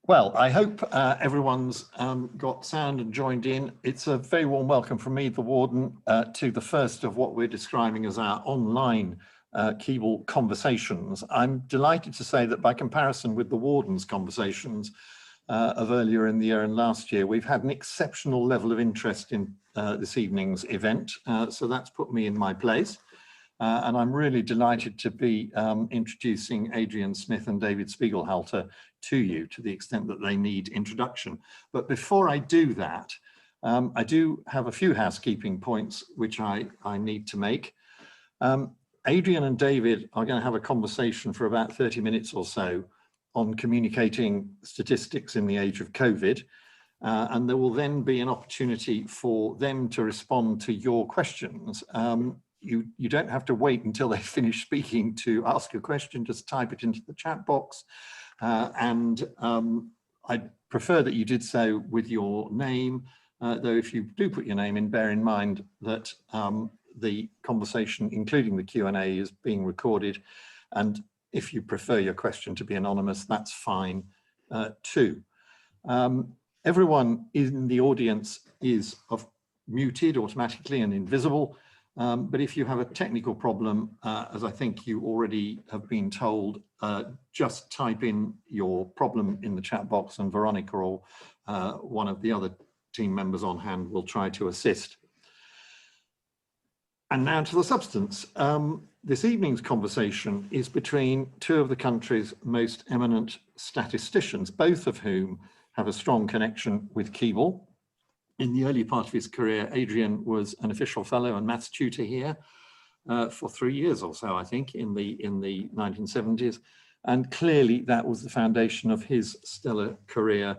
Well, I hope everyone's got sound and joined in. It's a very warm welcome from me, the Warden, to the first of what we're describing as our online Keble conversations. I'm delighted to say that by comparison with the Warden's conversations of earlier in the year and last year, we've had an exceptional level of interest in this evening's event. So that's put me in my place. And I'm really delighted to be introducing Adrian Smith and David Spiegelhalter to you to the extent that they need introduction. But before I do that, I do have a few housekeeping points which I need to make. Adrian and David are going to have a conversation for about 30 minutes or so on communicating statistics in the age of COVID. And there will then be an opportunity for them to respond to your questions. You don't have to wait until they finish speaking to ask a question, just type it into the chat box. And I'd prefer that you did so with your name, though if you do put your name in, bear in mind that the conversation, including the Q&A, is being recorded. And if you prefer your question to be anonymous, that's fine too. Everyone in the audience is muted automatically and invisible. But if you have a technical problem, as I think you already have been told, just type in your problem in the chat box and Veronica or one of the other team members on hand will try to assist. And now to the substance. This evening's conversation is between two of the country's most eminent statisticians, both of whom have a strong connection with Keble. In the early part of his career, Adrian was an official fellow and maths tutor here for 3 years or so, I think, in the 1970s. And clearly that was the foundation of his stellar career,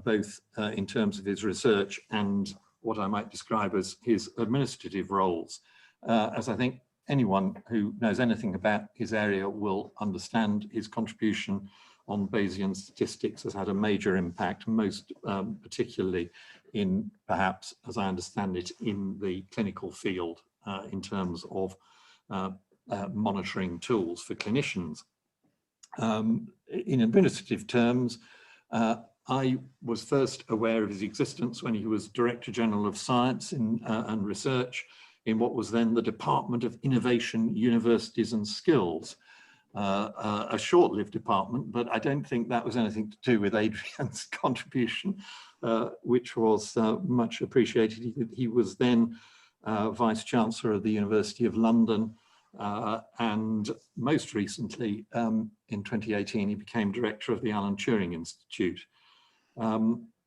both in terms of his research and what I might describe as his administrative roles. As I think anyone who knows anything about his area will understand, his contribution on Bayesian statistics has had a major impact, most particularly in, perhaps, as I understand it, in the clinical field in terms of monitoring tools for clinicians. In administrative terms, I was first aware of his existence when he was Director General of Science and Research in what was then the Department of Innovation, Universities and Skills. A short-lived department, but I don't think that was anything to do with Adrian's contribution, which was much appreciated. He was then Vice Chancellor of the University of London, and most recently, in 2018, he became Director of the Alan Turing Institute.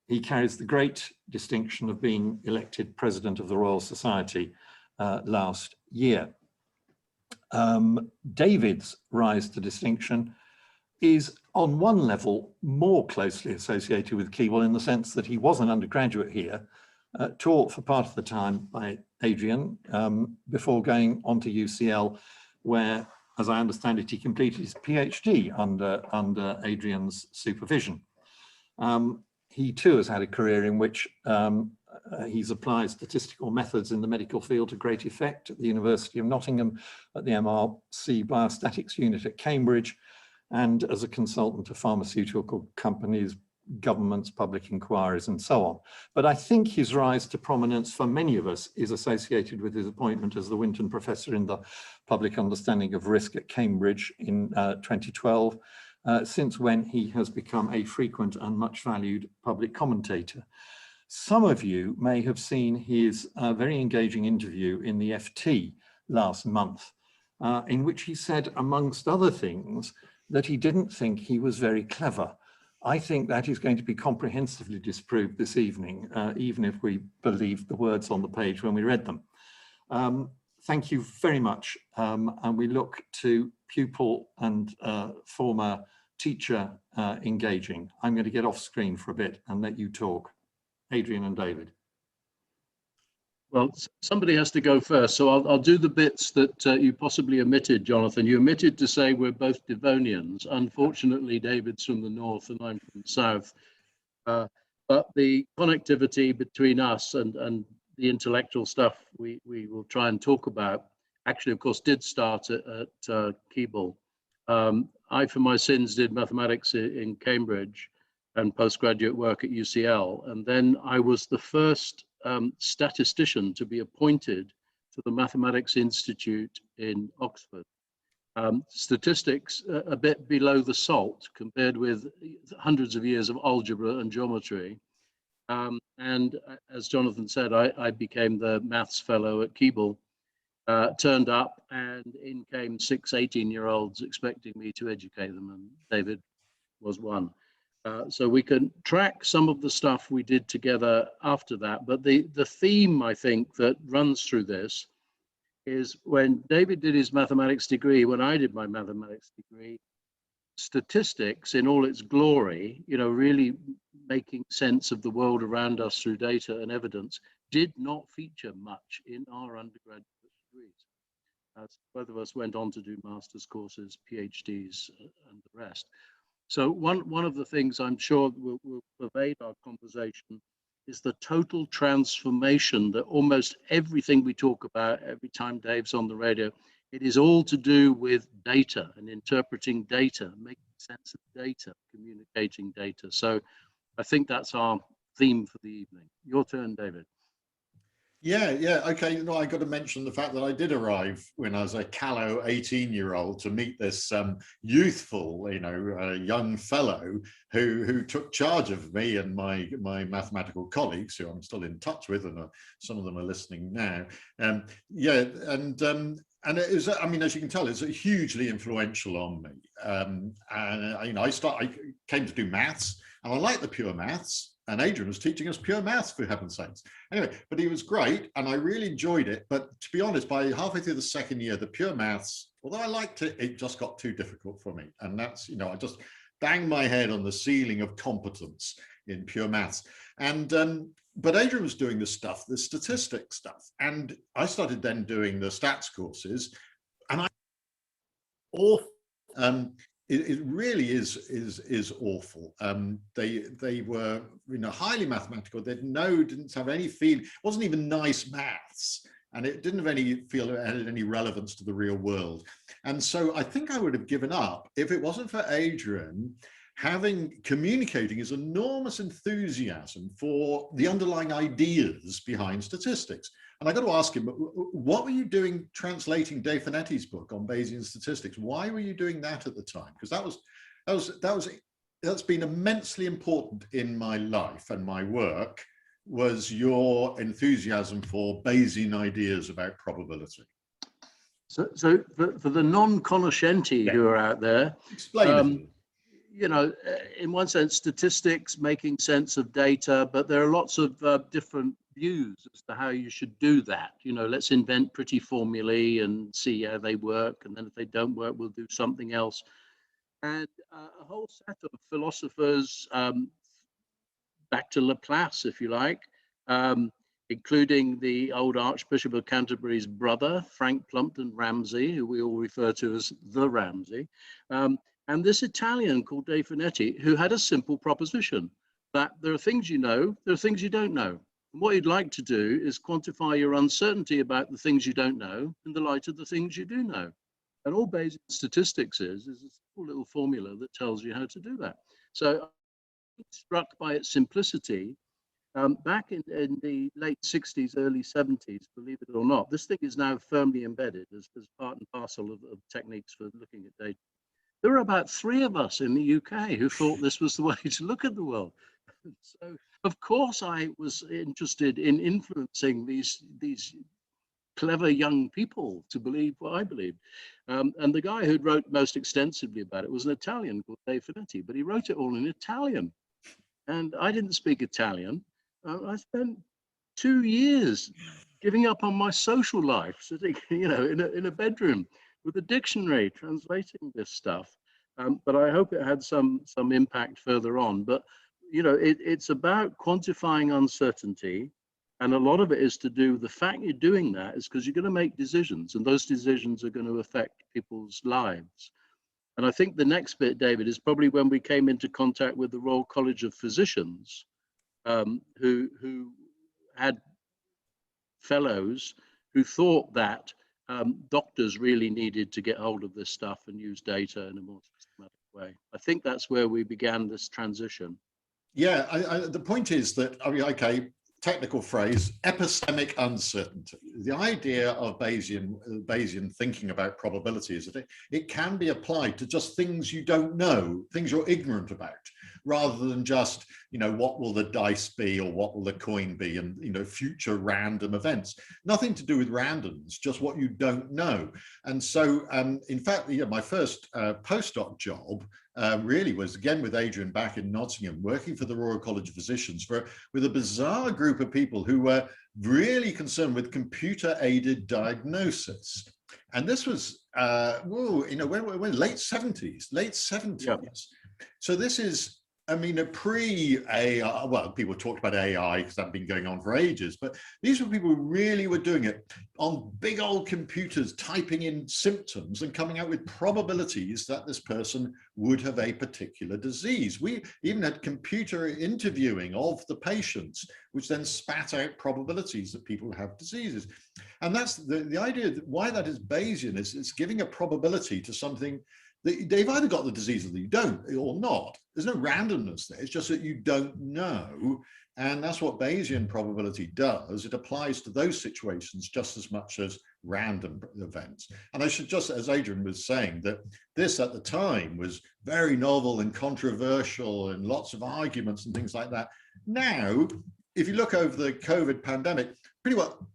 He carries the great distinction of being elected President of the Royal Society last year. David's rise to distinction is on one level more closely associated with Keble in the sense that he was an undergraduate here, taught for part of the time by Adrian before going on to UCL, where, as I understand it, he completed his PhD under Adrian's supervision. He too has had a career in which he's applied statistical methods in the medical field to great effect at the University of Nottingham, at the MRC Biostatics Unit at Cambridge, and as a consultant to pharmaceutical companies, governments, public inquiries, and so on. But I think his rise to prominence for many of us is associated with his appointment as the Winton Professor in the Public Understanding of Risk at Cambridge in 2012, since when he has become a frequent and much valued public commentator. Some of you may have seen his very engaging interview in the FT last month, in which he said, amongst other things, that he didn't think he was very clever. I think that is going to be comprehensively disproved this evening, even if we believe the words on the page when we read them. Thank you very much, and we look to pupil and former teacher engaging. I'm going to get off screen for a bit and let you talk. Adrian and David. Well, somebody has to go first, so I'll do the bits that you possibly omitted, Jonathan. You omitted to say we're both Devonians. Unfortunately, David's from the north and I'm from the south. But the connectivity between us and the intellectual stuff we will try and talk about actually, of course, did start at Keble. I, for my sins, did mathematics in Cambridge. and postgraduate work at UCL. And then I was the first statistician to be appointed to the Mathematics Institute in Oxford. Statistics a bit below the salt compared with hundreds of years of algebra and geometry. And as Jonathan said, I became the maths fellow at Keble, turned up, and in came 6 18-year-olds expecting me to educate them, and David was one. So we can track some of the stuff we did together after that, but the theme, I think, that runs through this is when David did his mathematics degree, when I did my mathematics degree, statistics in all its glory, you know, really making sense of the world around us through data and evidence, did not feature much in our undergraduate degrees. Both of us went on to do master's courses, PhDs, and the rest. So one of the things I'm sure will pervade our conversation is the total transformation that almost everything we talk about every time Dave's on the radio, it is all to do with data and interpreting data, making sense of data, communicating data. So I think that's our theme for the evening. Your turn, David. Yeah, okay. No, I got to mention the fact that I did arrive when I was a callow 18-year-old to meet this youthful, young fellow who took charge of me and my mathematical colleagues, who I'm still in touch with, and some of them are listening now. And it is, I mean, as you can tell, it's hugely influential on me. I came to do maths, and I like the pure maths. And Adrian was teaching us pure maths, for heaven's sakes. Anyway, but he was great, and I really enjoyed it. But to be honest, by halfway through the second year, the pure maths, although I liked it, it just got too difficult for me. And that's, I just banged my head on the ceiling of competence in pure maths. And but Adrian was doing the statistics stuff, and I started then doing the stats courses, and it really is awful. They were highly mathematical. They didn't have any feel. It wasn't even nice maths, and it didn't have had any relevance to the real world. And so I think I would have given up if it wasn't for Adrian communicating his enormous enthusiasm for the underlying ideas behind statistics. And I got to ask him, what were you doing translating Dave Finetti's book on Bayesian statistics? Why were you doing that at the time? Because that's been immensely important in my life and my work, was your enthusiasm for Bayesian ideas about probability. So for the non-conoscenti who are out there, explain it. In one sense, statistics, making sense of data, but there are lots of different views as to how you should do that. Let's invent pretty formulae and see how they work, and then if they don't work, we'll do something else. And a whole set of philosophers, back to Laplace, if you like, including the old Archbishop of Canterbury's brother, Frank Plumpton Ramsey, who we all refer to as the Ramsey, and this Italian called Dave Finetti, who had a simple proposition that there are things you know, there are things you don't know. And what you'd like to do is quantify your uncertainty about the things you don't know in the light of the things you do know. And all Bayesian statistics is a simple little formula that tells you how to do that. So I'm struck by its simplicity. Back in the late 60s, early 70s, believe it or not, this thing is now firmly embedded as part and parcel of techniques for looking at data. There were about 3 of us in the UK who thought this was the way to look at the world. So, of course, I was interested in influencing these clever young people to believe what I believed. And the guy who wrote most extensively about it was an Italian called Dave Finetti, but he wrote it all in Italian. And I didn't speak Italian. I spent 2 years giving up on my social life, sitting, in a bedroom with a dictionary translating this stuff. But I hope it had some impact further on. But it's about quantifying uncertainty, and a lot of it is to do with the fact you're doing that is because you're going to make decisions, and those decisions are going to affect people's lives. And I think the next bit, David, is probably when we came into contact with the Royal College of Physicians, who had fellows who thought that doctors really needed to get hold of this stuff and use data in a more systematic way. I think that's where we began this transition. Yeah, the point is that, I mean, okay, technical phrase, epistemic uncertainty. The idea of Bayesian thinking about probability is that it can be applied to just things you don't know, things you're ignorant about, rather than just, you know, what will the dice be or what will the coin be, and, you know, future random events. Nothing to do with randomness, just what you don't know. And so, in fact, my first postdoc job really was, again, with Adrian back in Nottingham, working for the Royal College of Physicians with a bizarre group of people who were really concerned with computer-aided diagnosis. And this was, you know, when late 70s. Yeah. So this is, I mean, a pre-AI, well, people talked about AI because that's been going on for ages, but these were people who really were doing it on big old computers, typing in symptoms and coming out with probabilities that this person would have a particular disease. We even had computer interviewing of the patients, which then spat out probabilities that people have diseases. And that's the idea that why that is Bayesian is it's giving a probability to something that they've either got the disease or you don't, or not. There's no randomness there. It's just that you don't know. And that's what Bayesian probability does. It applies to those situations just as much as random events. And I should just, as Adrian was saying, that this at the time was very novel and controversial and lots of arguments and things like that. Now, if you look over the COVID pandemic, pretty well,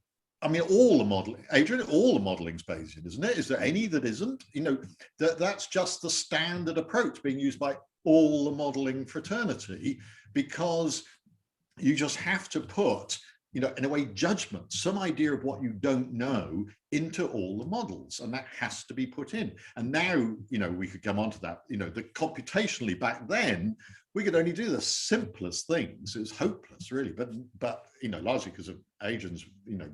I mean, all the modeling, Adrian, all the modeling's Bayesian, isn't it? Is there any that isn't? You know, that's just the standard approach being used by all the modelling fraternity, because you just have to put, you know, in a way, judgment, some idea of what you don't know into all the models, and that has to be put in. And now, you know, we could come on to that, you know, the computationally back then, we could only do the simplest things. It was hopeless, really, but you know, largely because of Adrian's, you know,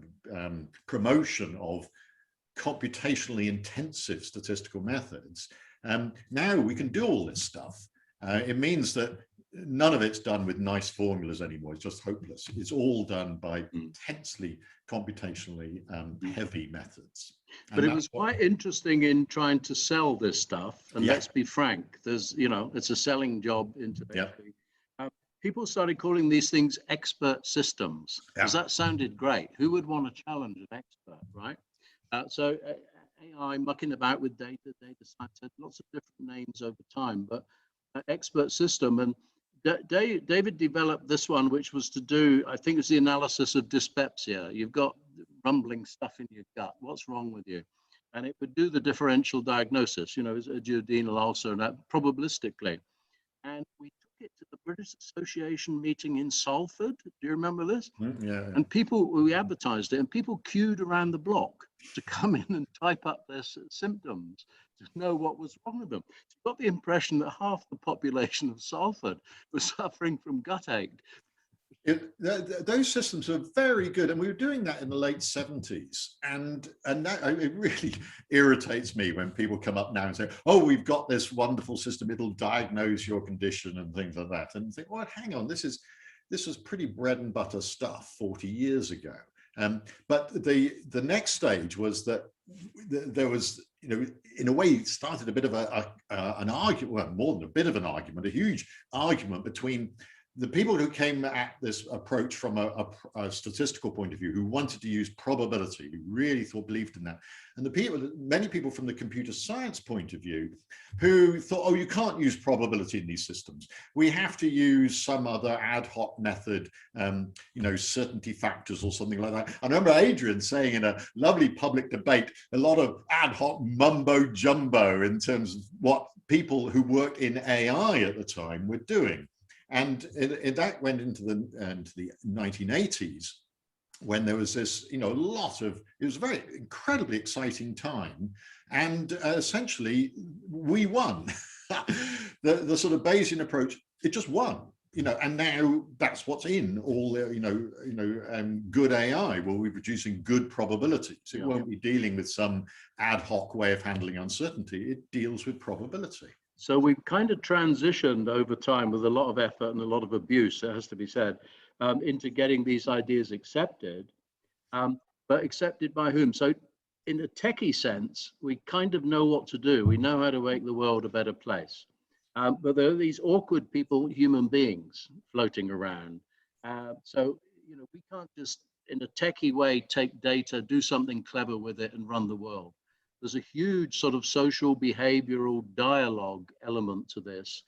promotion of computationally intensive statistical methods. Now we can do all this stuff. It means that none of it's done with nice formulas anymore. It's just hopeless. It's all done by intensely computationally heavy methods. But it was quite interesting in trying to sell this stuff. And let's be frank, there's, you know, it's a selling job intellectually. People started calling these things expert systems, because that sounded great. Who would want to challenge an expert, right? So AI mucking about with data science had lots of different names over time, but expert system. And David developed this one, which was to do, I think it's the analysis of dyspepsia. You've got rumbling stuff in your gut. What's wrong with you? And it would do the differential diagnosis, you know, as a duodenal ulcer, and that probabilistically. And we took it to the British Association meeting in Salford. Do you remember this? Yeah. And people, we advertised it, and people queued around the block to come in and type up their symptoms to know what was wrong with them. So you got the impression that half the population of Salford was suffering from gut ache. Those systems are very good, and we were doing that in the late 70s, and that, it really irritates me when people come up now and say, oh, we've got this wonderful system, it'll diagnose your condition and things like that, and think, well, hang on, this was pretty bread and butter stuff 40 years ago. But the next stage was that there was, you know, in a way, it started a bit of an argument, well, more than a bit of an argument, a huge argument between the people who came at this approach from a statistical point of view, who wanted to use probability, who really believed in that, and many people from the computer science point of view, who thought, oh, you can't use probability in these systems. We have to use some other ad hoc method, you know, certainty factors or something like that. I remember Adrian saying in a lovely public debate, a lot of ad hoc mumbo jumbo in terms of what people who worked in AI at the time were doing. And that went into the 1980s, when there was this, you know, it was a very incredibly exciting time. And essentially, we won. the sort of Bayesian approach, it just won, you know, and now that's what's in all the, good AI. We'll be producing good probabilities. It won't be dealing with some ad hoc way of handling uncertainty. It deals with probability. So we've kind of transitioned over time with a lot of effort and a lot of abuse, it has to be said, into getting these ideas accepted, but accepted by whom? So in a techie sense, we kind of know what to do. We know how to make the world a better place. But there are these awkward people, human beings, floating around. So, you know, we can't just, in a techie way, take data, do something clever with it and run the world. There's a huge sort of social behavioral dialogue element to this.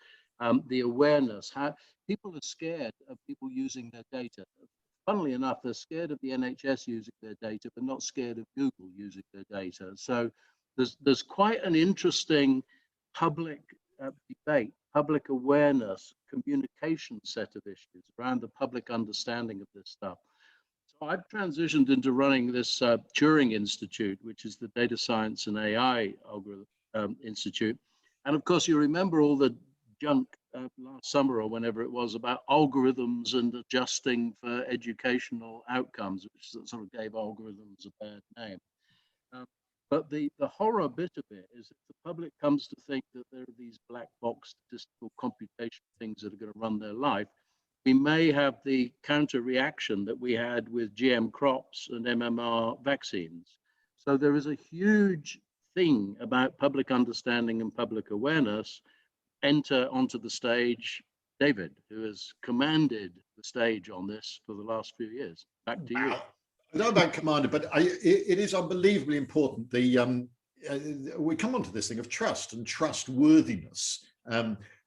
The awareness, how people are scared of people using their data. Funnily enough, they're scared of the NHS using their data, but not scared of Google using their data. So there's quite an interesting public debate, public awareness, communication set of issues around the public understanding of this stuff. So I've transitioned into running this Turing Institute, which is the Data Science and AI Algorithm Institute. And of course, you remember all the junk last summer or whenever it was about algorithms and adjusting for educational outcomes, which sort of gave algorithms a bad name. But the horror bit of it is that the public comes to think that there are these black box statistical computation things that are going to run their life. We may have the counter reaction that we had with GM crops and MMR vaccines. So there is a huge thing about public understanding and public awareness. Enter onto the stage David, who has commanded the stage on this for the last few years. Back to you. I don't know about commander, but it is unbelievably important. We come onto this thing of trust and trustworthiness. I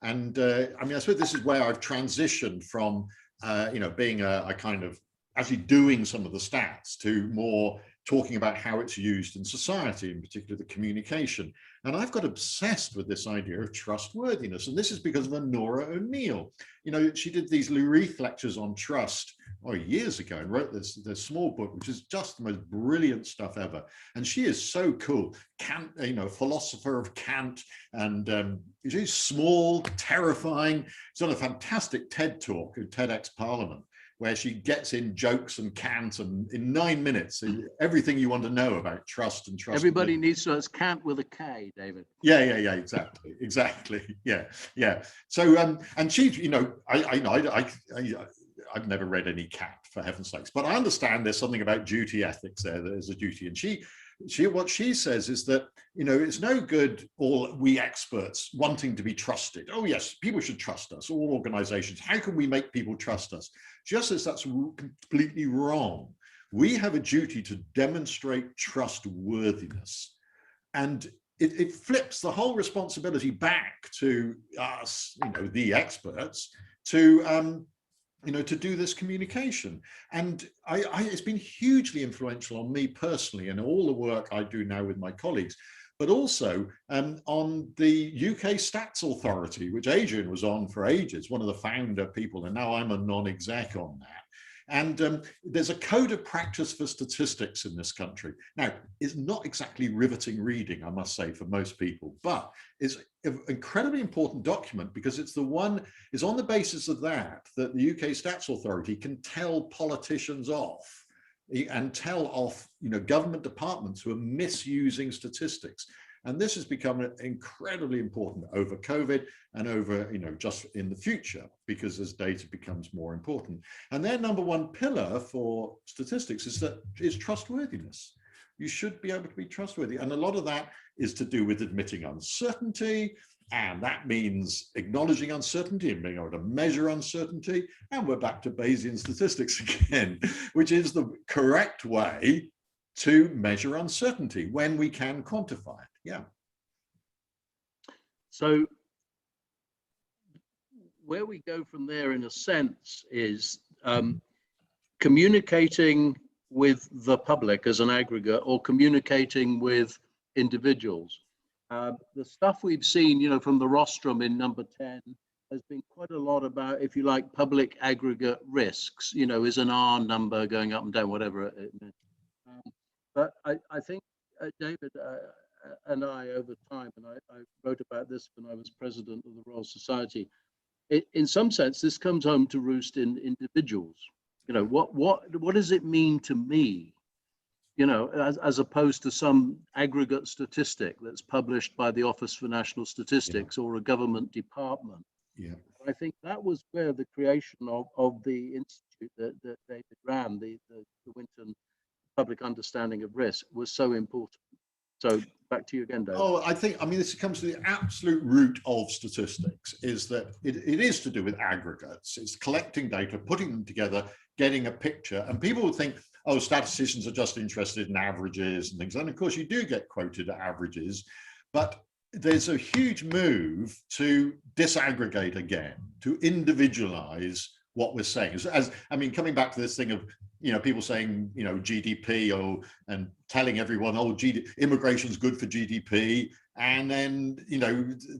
mean, I suppose this is where I've transitioned from, being a kind of actually doing some of the stats to more talking about how it's used in society, in particular the communication. And I've got obsessed with this idea of trustworthiness. And this is because of Nora O'Neill. You know, she did these Lureith lectures on trust years ago and wrote this small book, which is just the most brilliant stuff ever. And she is so cool. Kant, philosopher of Kant, and she's small, terrifying. She's on a fantastic TED talk at TEDx Parliament, where she gets in jokes and Kant, and in 9 minutes, everything you want to know about trust and trust. Everybody needs to, it's Kant with a K, David. Yeah, exactly. Yeah. So, and she's, I've never read any Kant, for heaven's sakes, but I understand there's something about duty ethics there. There's a duty, and what she says is that, it's no good all we experts wanting to be trusted. Oh yes, people should trust us, all organizations. How can we make people trust us? She says that's completely wrong. We have a duty to demonstrate trustworthiness. And it flips the whole responsibility back to us, the experts, to do this communication. And it's been hugely influential on me personally and all the work I do now with my colleagues, but also on the UK Stats Authority, which Adrian was on for ages, one of the founder people, and now I'm a non-exec on that. And there's a code of practice for statistics in this country. Now, it's not exactly riveting reading, I must say, for most people, but it's an incredibly important document because it's on the basis of that the UK Stats Authority can tell politicians off and tell off, government departments who are misusing statistics. And this has become incredibly important over COVID and over, just in the future, because as data becomes more important. And their number one pillar for statistics is trustworthiness. You should be able to be trustworthy. And a lot of that is to do with admitting uncertainty. And that means acknowledging uncertainty and being able to measure uncertainty. And we're back to Bayesian statistics again, which is the correct way to measure uncertainty when we can quantify it. Yeah. So where we go from there, in a sense, is communicating with the public as an aggregate or communicating with individuals. The stuff we've seen, from the rostrum in number 10 has been quite a lot about, if you like, public aggregate risks, is an R number going up and down, whatever it means. But I think, David and I, over time, and I wrote about this when I was president of the Royal Society, in some sense, this comes home to roost in individuals. What does it mean to me? As opposed to some aggregate statistic that's published by the Office for National Statistics or a government department. Yeah. I think that was where the creation of the institute that David ran, the Winton Public Understanding of Risk, was so important. So back to you again, Dave. Oh, I mean, this comes to the absolute root of statistics, is that it is to do with aggregates. It's collecting data, putting them together, getting a picture. And people would think, oh, statisticians are just interested in averages and things. And of course, you do get quoted averages, but there's a huge move to disaggregate again, to individualize what we're saying. I mean, coming back to this thing of, people saying, GDP, and telling everyone, oh, immigration's good for GDP. And then,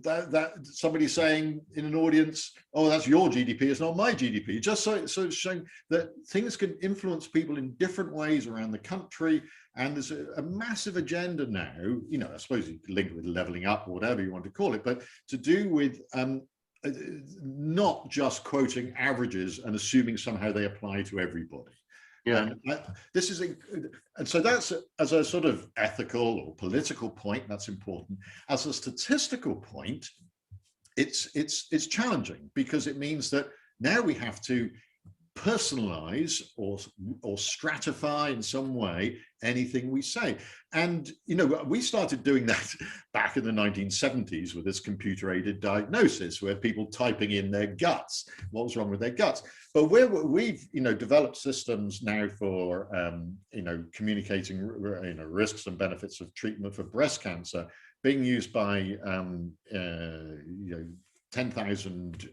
that somebody saying in an audience, oh, that's your GDP, it's not my GDP. Just so it's showing that things can influence people in different ways around the country. And there's a massive agenda now, I suppose you could link it with leveling up or whatever you want to call it, but to do with not just quoting averages and assuming somehow they apply to everybody. Yeah. And so that's, as a sort of ethical or political point, that's important. As a statistical point, it's challenging, because it means that now we have to personalize or stratify in some way anything we say. And we started doing that back in the 1970s with this computer-aided diagnosis, where people typing in their guts, what was wrong with their guts. But we've developed systems now for communicating risks and benefits of treatment for breast cancer, being used by 10,000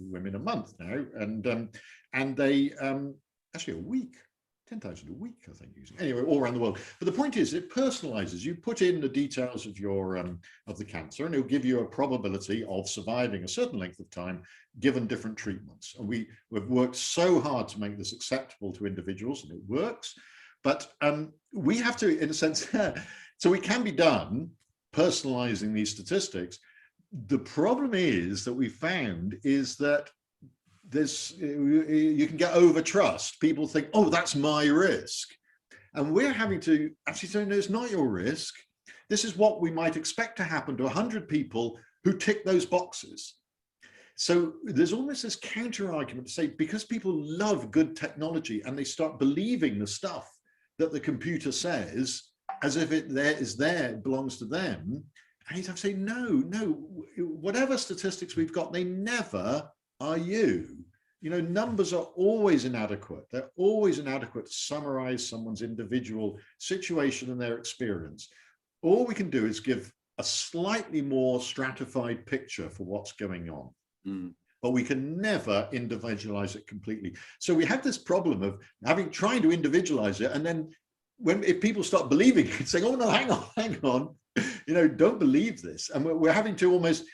women a month now, and they actually a week, 10,000 a week, I think, using, anyway, all around the world. But the point is, it personalizes. You put in the details of your of the cancer, and it'll give you a probability of surviving a certain length of time given different treatments. And we've worked so hard to make this acceptable to individuals, and it works. But we have to, in a sense, so it can be done, personalizing these statistics. The problem is that we found is that you can get over trust. People think, oh, that's my risk. And we're having to actually say, no, it's not your risk. This is what we might expect to happen to 100 people who tick those boxes. So there's almost this counter argument to say, because people love good technology and they start believing the stuff that the computer says as if it belongs to them. And you'd have to say, no, whatever statistics we've got, they never are you. Numbers are always inadequate. They're always inadequate to summarize someone's individual situation and their experience. All we can do is give a slightly more stratified picture for what's going on. But we can never individualize it completely. So we have this problem of trying to individualize it, and then if people start believing it, saying, oh no, hang on, don't believe this. And we're having to almost,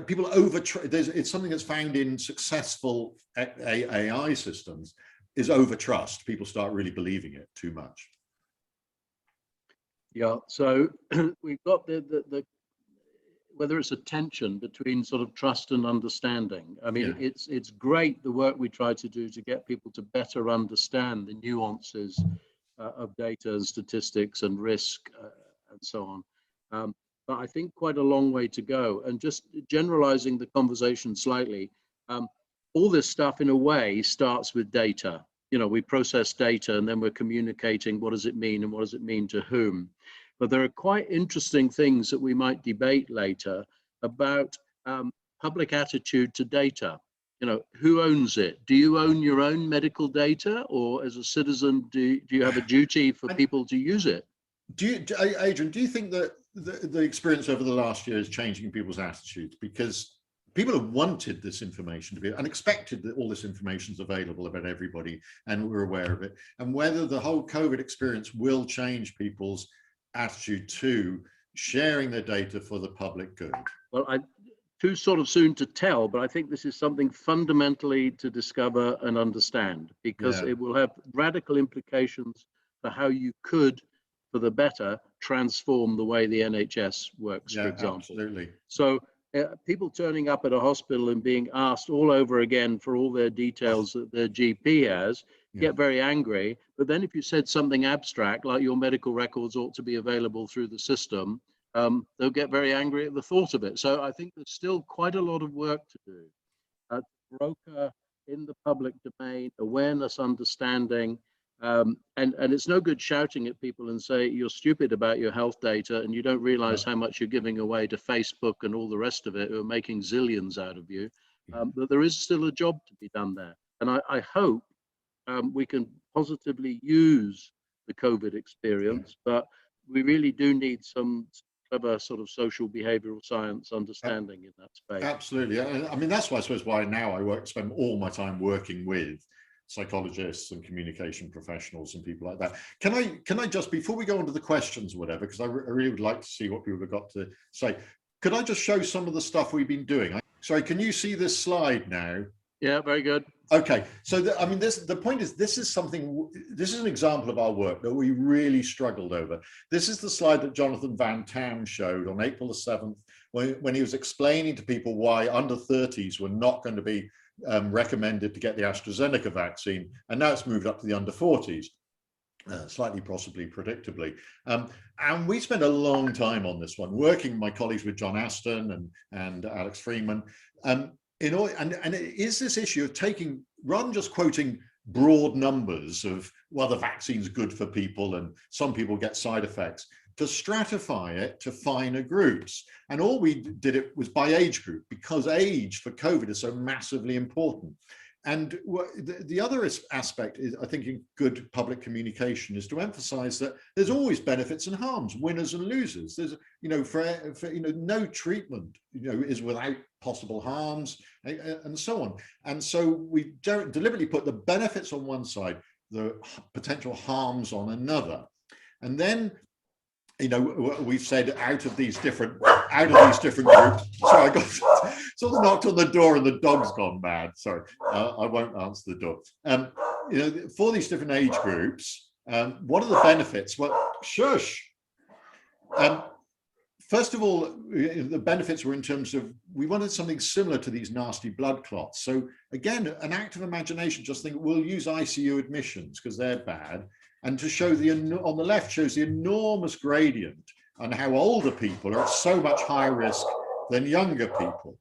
people it's something that's found in successful AI systems, is overtrust. People start really believing it too much. Yeah, so we've got the whether it's a tension between sort of trust and understanding. I mean, Yeah. it's great the work we try to do to get people to better understand the nuances of data and statistics and risk and so on. But I think quite a long way to go. And just generalizing the conversation slightly, all this stuff in a way starts with data. We process data and then we're communicating what does it mean and what does it mean to whom. But there are quite interesting things that we might debate later about public attitude to data. Who owns it? Do you own your own medical data, or as a citizen, do you have a duty for people to use it? Adrian, do you think that the experience over the last year is changing people's attitudes? Because people have wanted this information to be, and expected that all this information is available about everybody, and we're aware of it. And whether the whole COVID experience will change people's attitude to sharing their data for the public good. Well, too sort of soon to tell, but I think this is something fundamentally to discover and understand, because it will have radical implications for how you could, for the better, transform the way the NHS works, for example. Absolutely. So people turning up at a hospital and being asked all over again for all their details that their GP has, get very angry. But then if you said something abstract, like your medical records ought to be available through the system, they'll get very angry at the thought of it. So I think there's still quite a lot of work to do. To broker in the public domain awareness, understanding, And it's no good shouting at people and say you're stupid about your health data and you don't realize how much you're giving away to Facebook and all the rest of it, who are making zillions out of you. But there is still a job to be done there. And I hope we can positively use the COVID experience, but we really do need some clever sort of social behavioral science understanding in that space. Absolutely. I mean, that's why I suppose why now I spend all my time working with psychologists and communication professionals and people like that. Can I just, before we go on to the questions or whatever, because I really would like to see what people have got to say, could I just show some of the stuff we've been doing? Sorry, can you see this slide now? Yeah, very good. Okay, so I mean, the point is, this is an example of our work that we really struggled over. This is the slide that Jonathan Van Tam showed on April the 7th, when he was explaining to people why under 30s were not going to be recommended to get the AstraZeneca vaccine, and now it's moved up to the under 40s, slightly possibly predictably. And we spent a long time on this one, working with my colleagues with John Aston and Alex Freeman. And it is this issue of taking, rather than just quoting broad numbers of, well, the vaccine's good for people and some people get side effects, to stratify it to finer groups. And all we did it was by age group, because age for COVID is so massively important. And the other aspect is, I think, in good public communication is to emphasize that there's always benefits and harms, winners and losers. There's, no treatment, is without possible harms and so on. And so we deliberately put the benefits on one side, the potential harms on another. And then, we've said out of these different groups. Sorry, I got sort of knocked on the door and the dog's gone mad. Sorry, I won't answer the door. For these different age groups, what are the benefits? Well, shush. First of all, the benefits were in terms of, we wanted something similar to these nasty blood clots. So again, an act of imagination, just think we'll use ICU admissions because they're bad. And to show on the left shows the enormous gradient on how older people are at so much higher risk than younger people.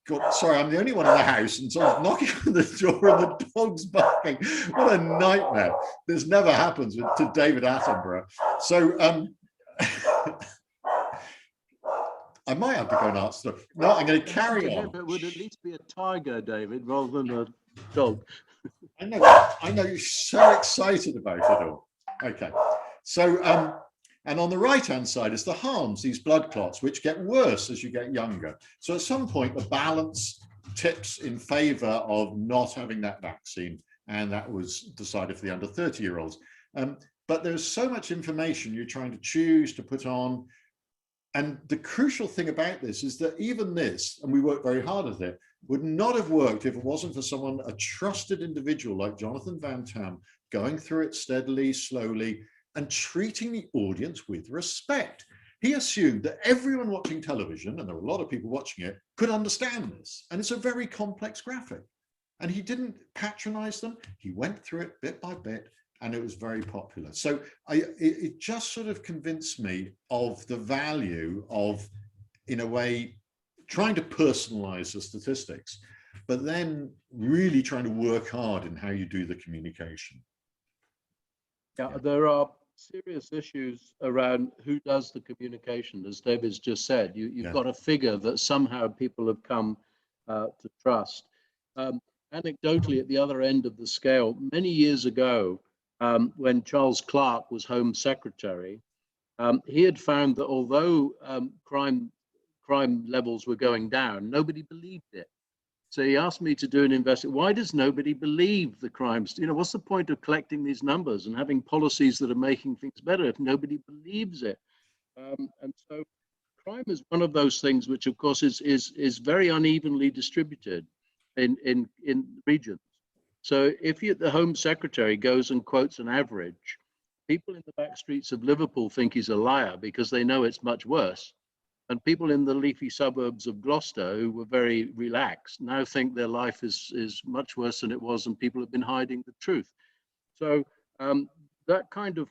God, sorry, I'm the only one in the house and someone's knocking on the door and the dog's barking. What a nightmare. This never happens to David Attenborough. So I might have to go and answer. No, I'm going to carry on. It would at least be a tiger, David, rather than a dog. I know you're so excited about it all. Okay, so and on the right-hand side is the harms, these blood clots, which get worse as you get younger. So at some point, the balance tips in favor of not having that vaccine, and that was decided for the under 30-year-olds. But there's so much information you're trying to choose to put on. And the crucial thing about this is that even this, and we worked very hard at it, would not have worked if it wasn't for someone, a trusted individual like Jonathan Van Tam, going through it steadily, slowly, and treating the audience with respect. He assumed that everyone watching television, and there were a lot of people watching it, could understand this. And it's a very complex graphic. And he didn't patronize them. He went through it bit by bit, and it was very popular. So it just sort of convinced me of the value of, in a way, trying to personalize the statistics, but then really trying to work hard in how you do the communication. Yeah, there are serious issues around who does the communication. As David's just said, you've got a figure that somehow people have come to trust. Anecdotally, at the other end of the scale, many years ago, when Charles Clarke was Home Secretary, he had found that although crime levels were going down, nobody believed it. So he asked me to do an investigation. Why does nobody believe the crimes? What's the point of collecting these numbers and having policies that are making things better if nobody believes it? And so crime is one of those things which, of course, is very unevenly distributed in regions. So if the Home Secretary goes and quotes an average, people in the back streets of Liverpool think he's a liar because they know it's much worse. And people in the leafy suburbs of Gloucester, who were very relaxed, now think their life is much worse than it was, and people have been hiding the truth. So that kind of,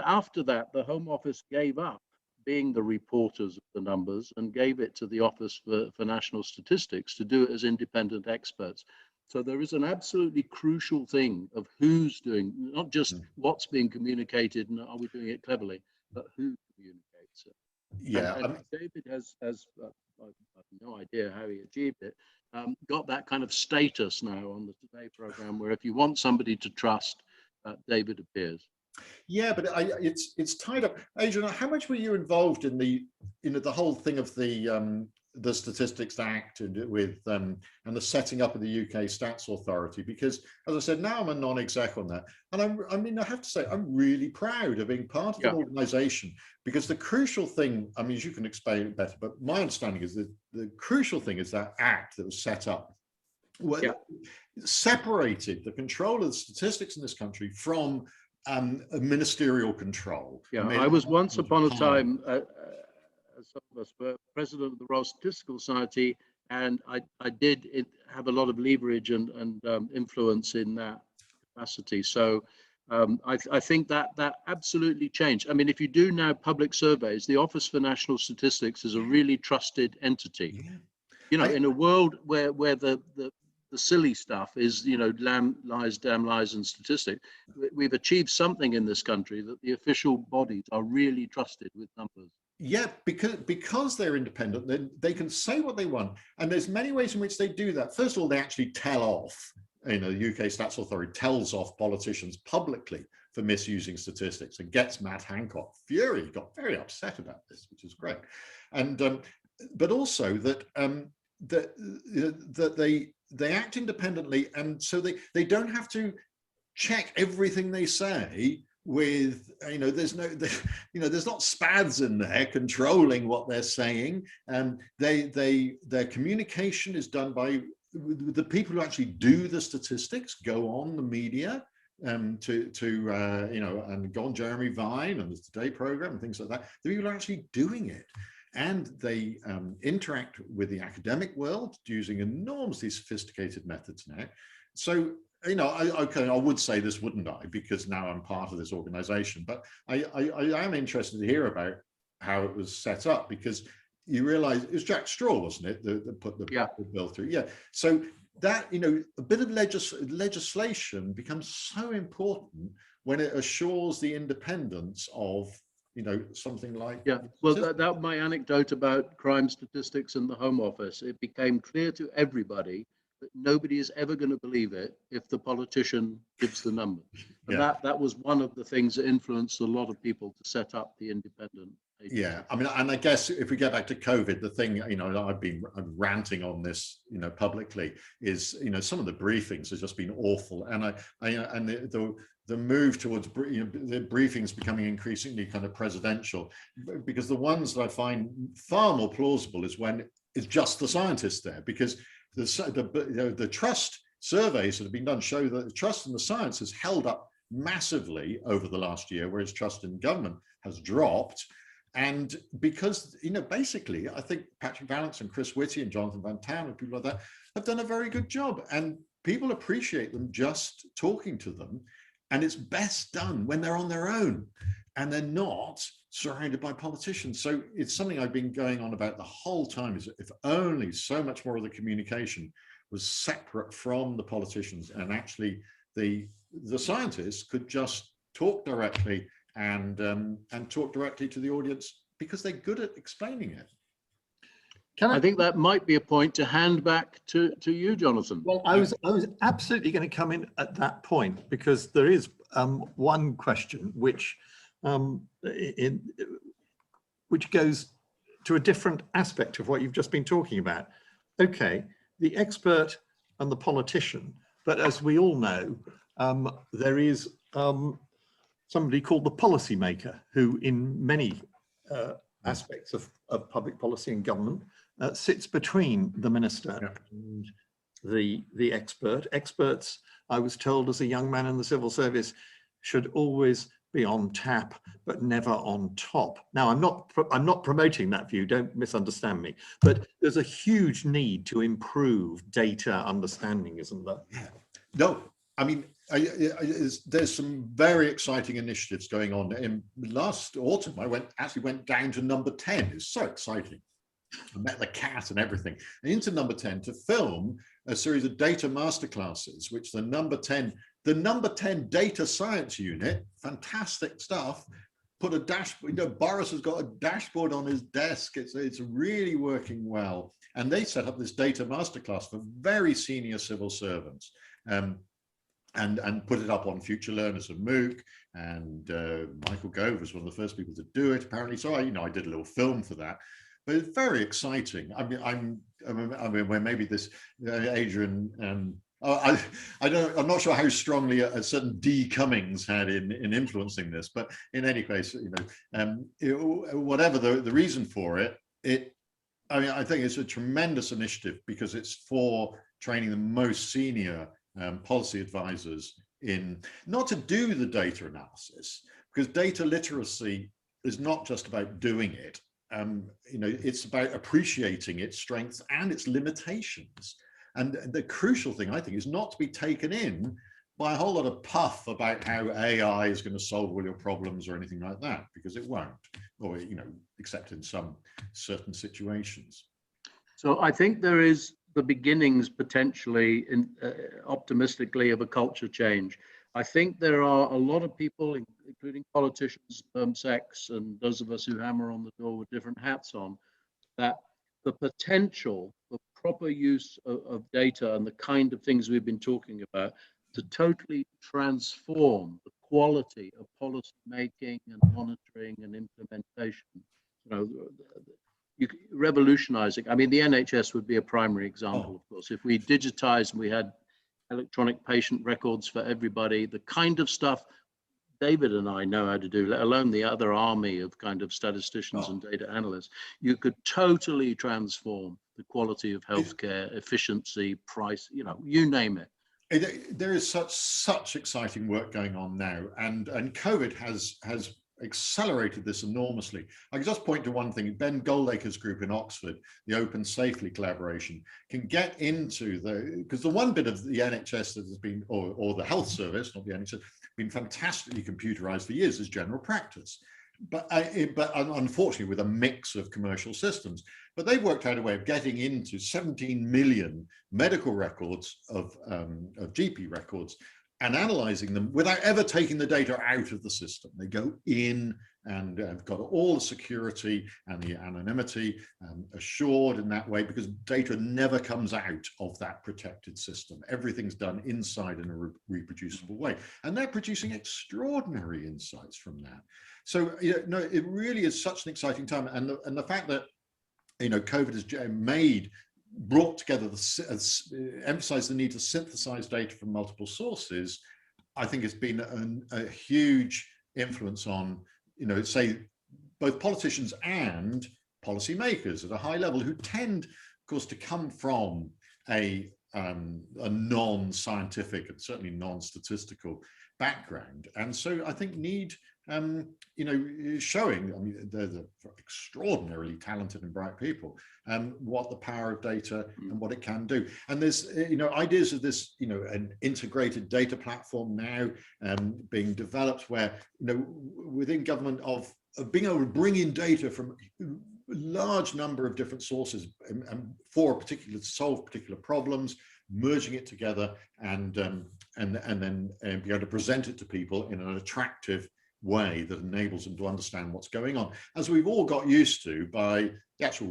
after that, the Home Office gave up being the reporters of the numbers and gave it to the Office for National Statistics to do it as independent experts. So there is an absolutely crucial thing of who's doing, not just what's being communicated and are we doing it cleverly, but who communicates it. Yeah, And David has I've no idea how he achieved it, got that kind of status now on the Today program, where if you want somebody to trust, David appears. yeah, but it's tied up. Adrian, how much were you involved in the whole thing of the Statistics Act and the setting up of the UK Stats Authority? Because, as I said, now I'm a non-exec on that, and I mean, I have to say, I'm really proud of being part of an organisation, because the crucial thing, I mean, as you can explain it better, but my understanding is that the crucial thing is that act that was set up, separated the control of the statistics in this country from a ministerial control. Yeah, I was once upon a time, some of us were president of the Royal Statistical Society, and I did have a lot of leverage and influence in that capacity. So I think that absolutely changed. I mean, if you do now public surveys, the Office for National Statistics is a really trusted entity. Yeah. You know, in a world where the silly stuff is, you know, damn lies and statistics, we've achieved something in this country that the official bodies are really trusted with numbers. Yeah, because they're independent, they can say what they want, and there's many ways in which they do that. First of all, they actually tell off. You know, the UK Stats Authority tells off politicians publicly for misusing statistics, and gets Matt Hancock Fury got very upset about this, which is great. And but also that they act independently, and so they don't have to check everything they say with, you know, there's not SPADs in there controlling what they're saying, and their communication is done by the people who actually do the statistics, go on the media to you know, and go on Jeremy Vine and the Today program and things like that. The people are actually doing it. And they interact with the academic world using enormously sophisticated methods now. So, you know, I would say this, wouldn't I? Because now I'm part of this organization. But I am interested to hear about how it was set up, because you realize it was Jack Straw, wasn't it, that put the bill through? Yeah. So that, you know, a bit of legislation becomes so important when it assures the independence of, you know, something like... Well, that my anecdote about crime statistics in the Home Office, it became clear to everybody that nobody is ever going to believe it if the politician gives the numbers. And that was one of the things that influenced a lot of people to set up the independent agency. Yeah, I mean, and I guess if we get back to COVID, the thing, you know, I've been ranting on this, you know, publicly, is, you know, some of the briefings have just been awful, and the move towards, you know, the briefings becoming increasingly kind of presidential, because the ones that I find far more plausible is when it's just the scientists there, because the trust surveys that have been done show that the trust in the science has held up massively over the last year, whereas trust in government has dropped. And because, you know, basically, I think Patrick Vallance and Chris Whitty and Jonathan Van Tam and people like that have done a very good job, and people appreciate them just talking to them. And it's best done when they're on their own and they're not surrounded by politicians. So it's something I've been going on about the whole time, is if only so much more of the communication was separate from the politicians, and actually the scientists could just talk directly and talk directly to the audience, because they're good at explaining it. I think that might be a point to hand back to you, Jonathan. Well, I was absolutely going to come in at that point, because there is one question which goes to a different aspect of what you've just been talking about. Okay, the expert and the politician, but as we all know, there is somebody called the policymaker, who in many aspects of public policy and government sits between the minister and the expert. Experts, I was told as a young man in the civil service, should always be on tap, but never on top. Now, I'm not promoting that view, don't misunderstand me, but there's a huge need to improve data understanding, isn't there? Yeah. No, I mean, there's some very exciting initiatives going on. In last autumn, I actually went down to number 10. It's so exciting. I met the cat and everything. And into number 10 to film a series of data masterclasses, which the number 10 data science unit, fantastic stuff, put a dashboard. You know, Boris has got a dashboard on his desk. It's really working well. And they set up this data masterclass for very senior civil servants. And put it up on Future Learners of MOOC, and Michael Gove was one of the first people to do it, apparently. So I did a little film for that, but it's very exciting. I mean, where maybe this Adrian, I'm not sure how strongly a certain D. Cummings had in influencing this, but in any case, whatever the reason for it, I think it's a tremendous initiative because it's for training the most senior policy advisors in not to do the data analysis, because data literacy is not just about doing it. It's about appreciating its strengths and its limitations. And the crucial thing, I think, is not to be taken in by a whole lot of puff about how AI is going to solve all your problems or anything like that, because it won't, or except in some certain situations. So I think there is the beginnings potentially, optimistically, of a culture change. I think there are a lot of people, including politicians, sex, and those of us who hammer on the door with different hats on, that the potential for proper use of data and the kind of things we've been talking about to totally transform the quality of policy making and monitoring and implementation. Revolutionizing. I mean, the NHS would be a primary example, of course. If we digitized and we had electronic patient records for everybody, the kind of stuff David and I know how to do, let alone the other army of kind of statisticians and data analysts, you could totally transform the quality of healthcare, efficiency, price, you name it. There is such exciting work going on now, and COVID has accelerated this enormously. I can just point to one thing. Ben Goldacre's group in Oxford, the Open Safely collaboration, can get into because the one bit of the NHS that has been, or the health service, not the NHS, been fantastically computerized for years is general practice. But unfortunately with a mix of commercial systems. But they've worked out a way of getting into 17 million medical records of GP records and analyzing them without ever taking the data out of the system. They go in and have got all the security and the anonymity assured in that way, because data never comes out of that protected system. Everything's done inside in a reproducible way. And they're producing extraordinary insights from that. So, it really is such an exciting time. And the fact that, COVID has brought together, emphasized the need to synthesize data from multiple sources, I think has been a huge influence on, say, both politicians and policymakers at a high level, who tend, of course, to come from a non-scientific and certainly non-statistical background. And so I think need, showing, they're extraordinarily talented and bright people, what the power of data and what it can do. And there's, ideas of this, an integrated data platform now being developed where, within government of being able to bring in data from a large number of different sources and to solve particular problems, merging it together and then be able to present it to people in an attractive way that enables them to understand what's going on, as we've all got used to by the actual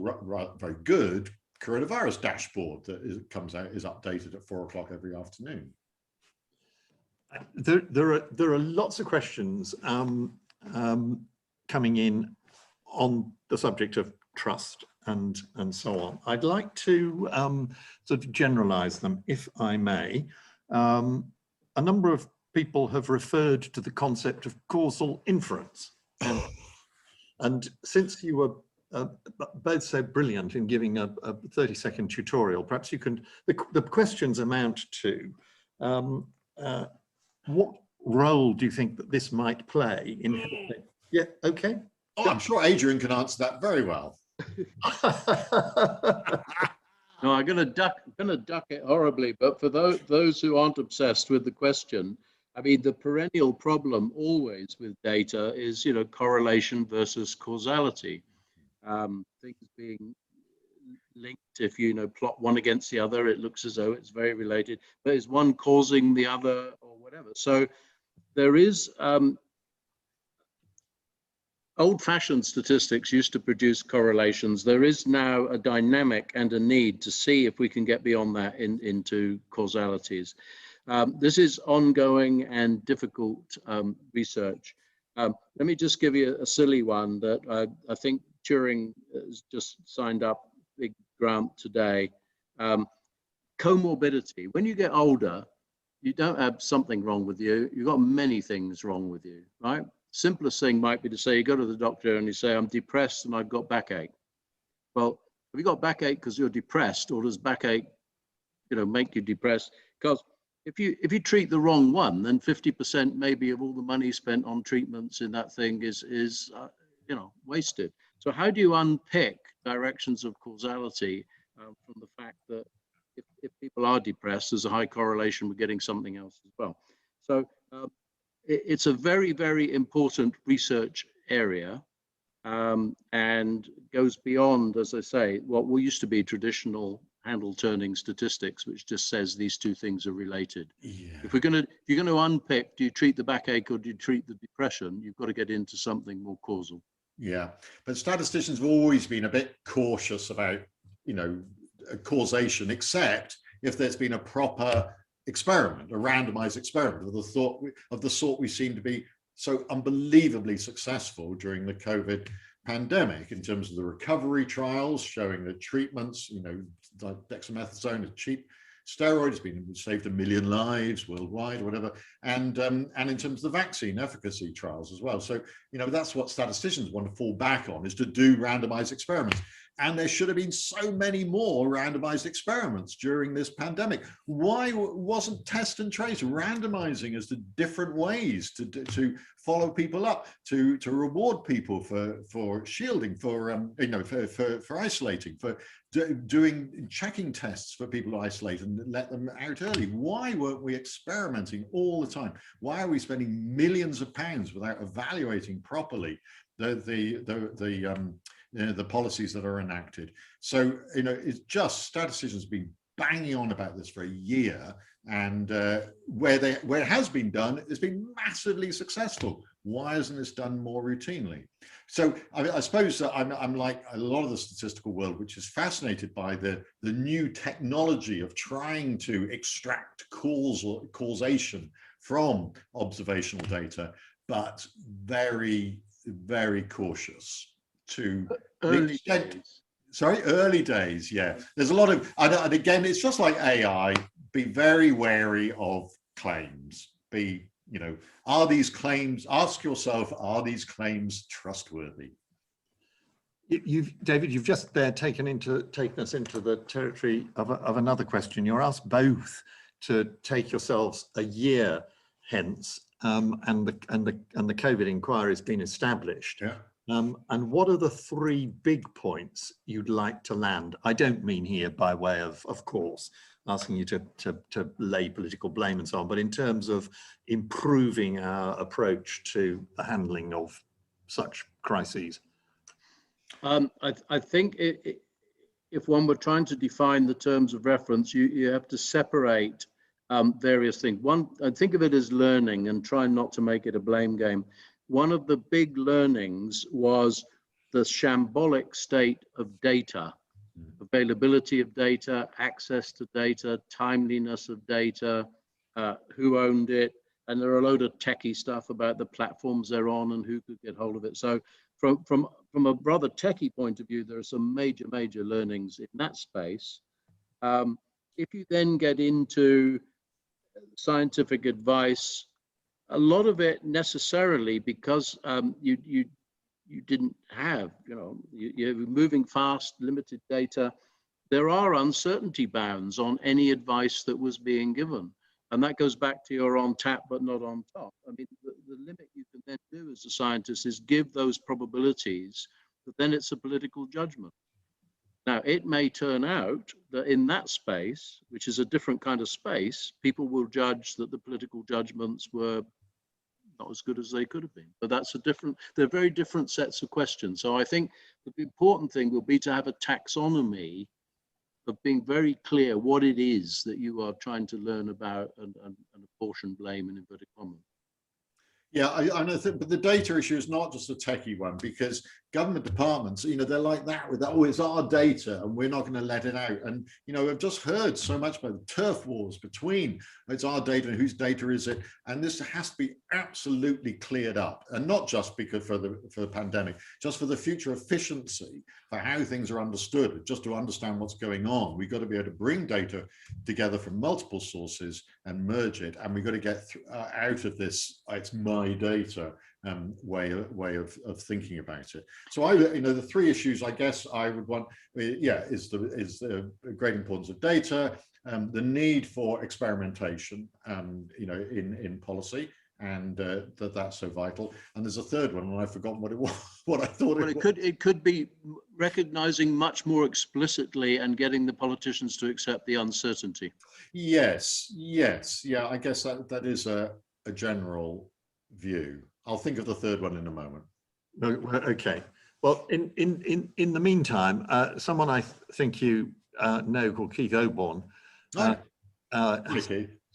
very good coronavirus dashboard that is updated at 4 o'clock every afternoon. There are lots of questions coming in on the subject of trust and so on. I'd like to sort of generalize them, if I may. A number of people have referred to the concept of causal inference. And since you were both so brilliant in giving a 30-second tutorial, perhaps you can, the questions amount to, what role do you think that this might play in helping? Yeah, okay. Oh, I'm sure Adrian can answer that very well. No, I'm going to duck it horribly, but for those who aren't obsessed with the question, I mean, the perennial problem always with data is, correlation versus causality. Things being linked. If you plot one against the other, it looks as though it's very related, but is one causing the other or whatever? So there is old-fashioned statistics used to produce correlations. There is now a dynamic and a need to see if we can get beyond that into causalities. This is ongoing and difficult research. Let me just give you a silly one that I think Turing has just signed up big grant today. Comorbidity. When you get older, you don't have something wrong with you. You've got many things wrong with you, right? Simplest thing might be to say, you go to the doctor and you say, I'm depressed and I've got backache. Well, have you got backache because you're depressed, or does backache, make you depressed? Because if you treat the wrong one, then 50% maybe of all the money spent on treatments in that thing is wasted. So how do you unpick directions of causality from the fact that if people are depressed, there's a high correlation with getting something else as well? So it's a very, very important research area, and goes beyond, as I say, what used to be traditional handle-turning statistics, which just says these two things are related. Yeah. If you're going to unpick, do you treat the backache or do you treat the depression? You've got to get into something more causal. Yeah, but statisticians have always been a bit cautious about, causation, except if there's been a proper experiment, a randomized experiment of the sort we seem to be so unbelievably successful during the COVID pandemic in terms of the recovery trials showing that treatments, like dexamethasone, a cheap steroid, has saved 1 million lives worldwide or whatever, and in terms of the vaccine efficacy trials as well. So that's what statisticians want to fall back on, is to do randomized experiments. And there should have been so many more randomized experiments during this pandemic. Why wasn't test and trace randomizing as to different ways to follow people up, to reward people for shielding, for isolating, for checking tests for people to isolate and let them out early? Why weren't we experimenting all the time? Why are we spending millions of pounds without evaluating properly the policies that are enacted? So it's just statisticians have been banging on about this for a year, and where it has been done, it's been massively successful. Why isn't this done more routinely? So I suppose that I'm like a lot of the statistical world, which is fascinated by the new technology of trying to extract causation from observational data, but very, very cautious to early days. Sorry, early days. Yeah, there's a lot of, and again, it's just like AI. Be very wary of claims. Are these claims? Ask yourself, are these claims trustworthy? David, you've just taken us into the territory of another question. You're asked both to take yourselves a year hence, and the COVID inquiry has been established. Yeah. And what are the 3 big points you'd like to land? I don't mean here by way of course, asking you to lay political blame and so on, but in terms of improving our approach to the handling of such crises. I think if one were trying to define the terms of reference, you have to separate various things. One, I think of it as learning and try not to make it a blame game. One of the big learnings was the shambolic state of data, availability of data, access to data, timeliness of data, who owned it, and there are a load of techie stuff about the platforms they're on and who could get hold of it. So from a rather techie point of view, there are some major learnings in that space. If you then get into scientific advice, a lot of it necessarily because you didn't have, you're moving fast, limited data. There are uncertainty bounds on any advice that was being given. And that goes back to your on tap, but not on top. I mean, the limit you can then do as a scientist is give those probabilities, but then it's a political judgment. Now, it may turn out that in that space, which is a different kind of space, people will judge that the political judgments were not as good as they could have been. But that's they're very different sets of questions. So I think the important thing will be to have a taxonomy of being very clear what it is that you are trying to learn about and apportion blame in inverted commas. Yeah, I know, but the data issue is not just a techie one, because government departments, they're like that with, oh, it's our data and we're not going to let it out. And, I've just heard so much about the turf wars between it's our data and whose data is it. And this has to be absolutely cleared up, and not just because for the pandemic, just for the future efficiency, for how things are understood, just to understand what's going on. We've got to be able to bring data together from multiple sources and merge it. And we've got to get out of this, it's my data way of thinking about it. So the three issues I guess I would want, is the great importance of data, the need for experimentation, in policy, and that's so vital. And there's a third one, and I've forgotten what it was. What I thought it was. It could be recognizing much more explicitly and getting the politicians to accept the uncertainty. Yes, yeah. I guess that is a general view. I'll think of the third one in a moment. Okay. Well, in the meantime, someone I think you know called Keith Oborn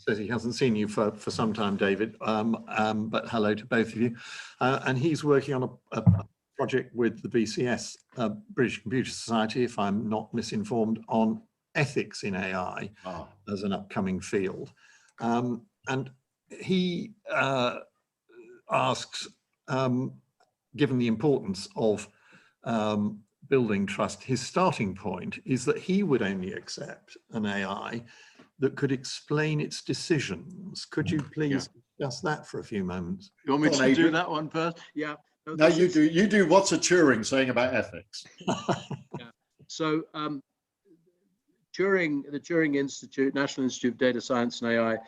says he hasn't seen you for some time, David. But hello to both of you. And he's working on a project with the BCS, British Computer Society, if I'm not misinformed, on ethics in AI as an upcoming field. And he asks, given the importance of building trust, his starting point is that he would only accept an AI that could explain its decisions. Could you please discuss that for a few moments? You want me to do that one first? Yeah. No, you do. You do. What's a Turing saying about ethics? Yeah. So Turing, the Turing Institute, National Institute of Data Science and AI,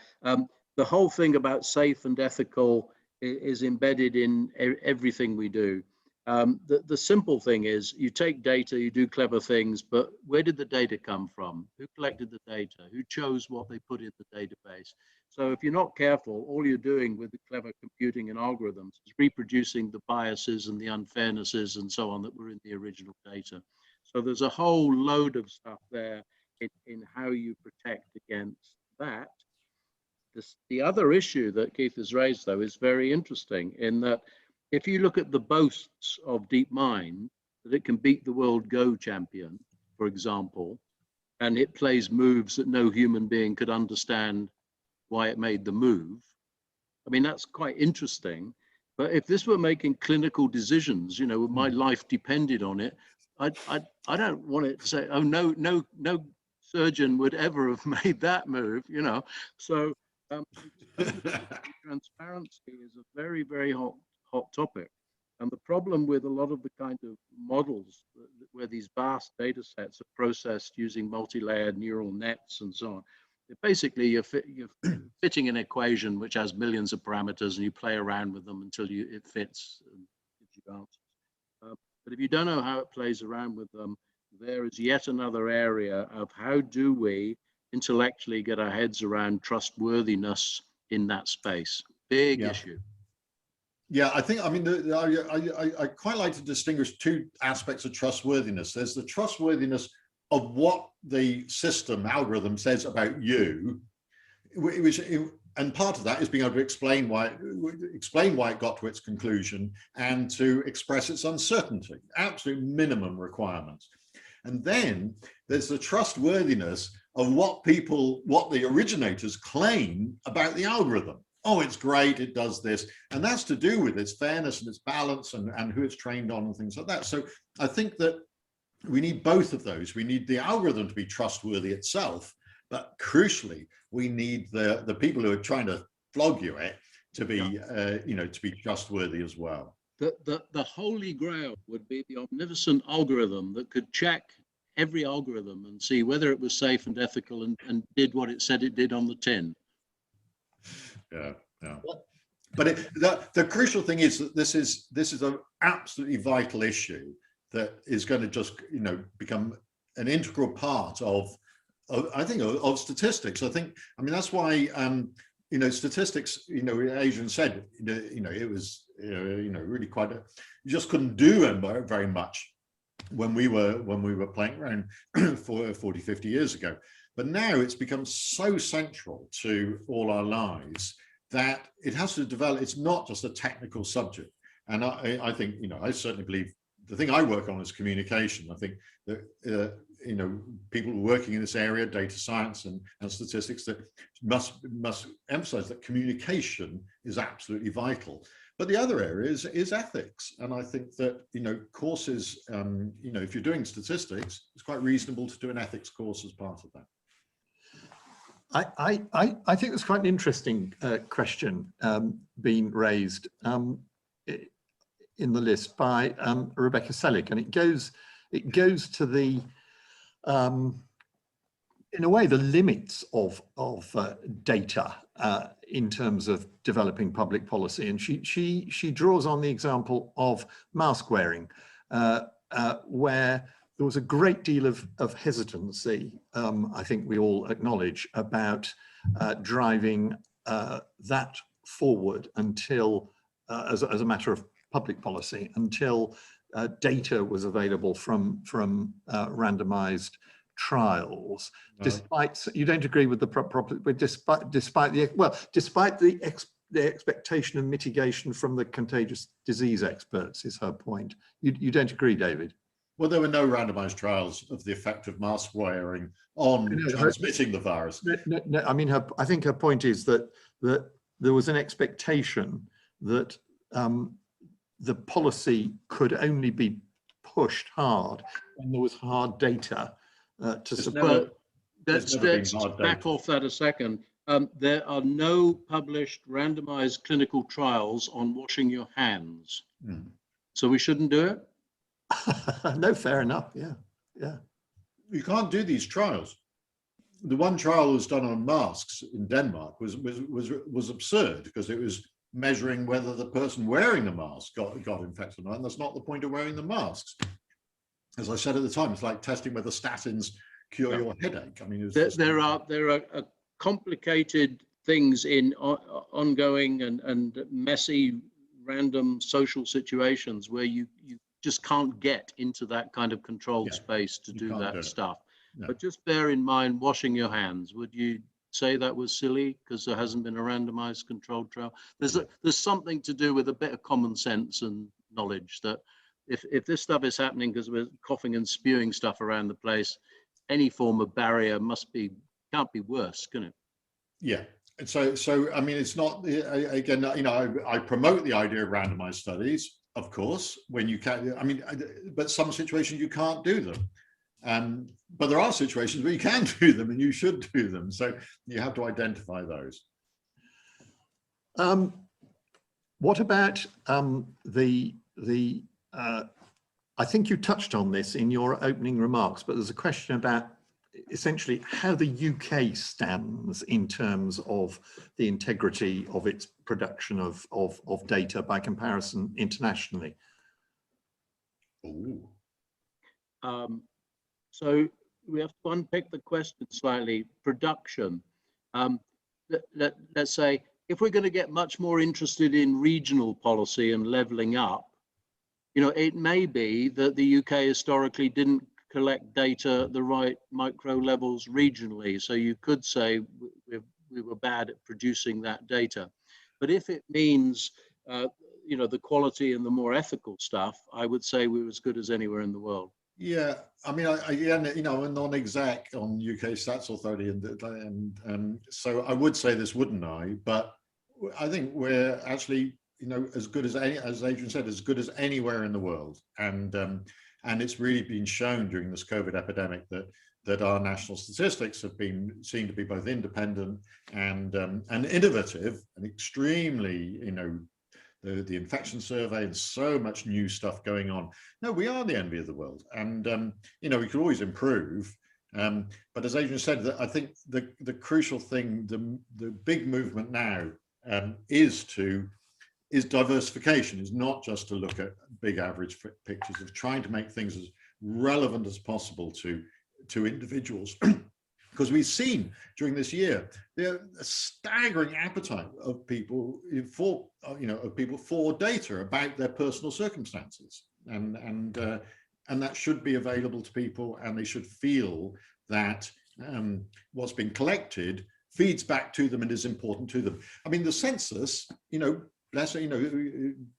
the whole thing about safe and ethical is embedded in everything we do. The simple thing is you take data, you do clever things, but where did the data come from? Who collected the data? Who chose what they put in the database? So if you're not careful, all you're doing with the clever computing and algorithms is reproducing the biases and the unfairnesses and so on that were in the original data. So there's a whole load of stuff there in how you protect against that. The other issue that Keith has raised, though, is very interesting in that if you look at the boasts of DeepMind, that it can beat the world Go champion, for example, and it plays moves that no human being could understand why it made the move. I mean, that's quite interesting. But if this were making clinical decisions, my life depended on it, I don't want it to say, oh, no surgeon would ever have made that move, So transparency is a very, very hot topic. And the problem with a lot of the kind of models where these vast data sets are processed using multi-layered neural nets and so on, basically you're fitting an equation which has millions of parameters and you play around with them until it fits and gives you answers. But if you don't know how it plays around with them, there is yet another area of how do we intellectually get our heads around trustworthiness in that space. Big issue. Yeah, I think, I quite like to distinguish two aspects of trustworthiness. There's the trustworthiness of what the system algorithm says about you, and part of that is being able to explain why it got to its conclusion and to express its uncertainty, absolute minimum requirements. And then there's the trustworthiness of what the originators claim about the algorithm. Oh, it's great, it does this. And that's to do with its fairness and its balance and who it's trained on and things like that. So I think that we need both of those. We need the algorithm to be trustworthy itself, but crucially, we need the people who are trying to flog you it to be, to be trustworthy as well. The holy grail would be the omnipotent algorithm that could check every algorithm and see whether it was safe and ethical and did what it said it did on the tin. Yeah. But the crucial thing is that this is an absolutely vital issue that is going to just become an integral part of I think of statistics. I mean that's why statistics, Adrian said, it was, really quite you just couldn't do very much when we were playing around 40, 50 years ago. But now it's become so central to all our lives that it has to develop. It's not just a technical subject. And I think, I certainly believe the thing I work on is communication. I think that, people working in this area, data science and statistics, that must emphasize that communication is absolutely vital. But the other area is ethics. And I think that, courses, if you're doing statistics, it's quite reasonable to do an ethics course as part of that. I think there's quite an interesting question being raised in the list by Rebecca Selig, and it goes to the in a way the limits of data in terms of developing public policy, and she draws on the example of mask wearing, where there was a great deal of hesitancy, I think we all acknowledge, about driving that forward until, as a matter of public policy, until data was available from randomized trials. No. Despite, you don't agree with despite the expectation of mitigation from the contagious disease experts, is her point. You don't agree, David? Well, there were no randomized trials of the effect of mask wearing on transmitting the virus. No, I mean, I think her point is that there was an expectation that the policy could only be pushed hard when there was hard data to support. Let's back off that a second. There are no published randomized clinical trials on washing your hands. So we shouldn't do it? No, fair enough. Yeah. You can't do these trials. The one trial that was done on masks in Denmark was absurd, because it was measuring whether the person wearing the mask got infected or not, and that's not the point of wearing the masks. As I said at the time, it's like testing whether statins cure your headache. I mean, there are complicated things in ongoing and messy, random social situations where you just can't get into that kind of controlled space to do that stuff. No. But just bear in mind washing your hands. Would you say that was silly because there hasn't been a randomized controlled trial? There's something to do with a bit of common sense and knowledge that if this stuff is happening because we're coughing and spewing stuff around the place, any form of barrier can't be worse, can it? Yeah. So I mean, it's not, again, I promote the idea of randomized studies, of course, when you can. I mean, but some situations you can't do them. But there are situations where you can do them and you should do them. So you have to identify those. What about I think you touched on this in your opening remarks, but there's a question about essentially how the UK stands in terms of the integrity of its production of data by comparison internationally. Ooh. So we have to unpick the question slightly. Production. Let's say if we're going to get much more interested in regional policy and leveling up, it may be that the UK historically didn't collect data at the right micro levels regionally. So you could say we were bad at producing that data. But if it means, the quality and the more ethical stuff, I would say we were as good as anywhere in the world. Yeah, I mean, again, I'm a non-exec on UK Stats Authority, and so I would say this, wouldn't I? But I think we're actually, as good as Adrian said, as good as anywhere in the world, and it's really been shown during this COVID epidemic that our national statistics have been seen to be both independent and innovative, and extremely, the infection survey and so much new stuff going on. No, we are the envy of the world, and we could always improve. But as Adrian said, I think the crucial thing, the big movement now is diversification, is not just to look at big average pictures, of trying to make things as relevant as possible to individuals. because we've seen during this year the staggering appetite of people for data about their personal circumstances, and that should be available to people, and they should feel that what's been collected feeds back to them and is important to them. I mean, the census, let's say,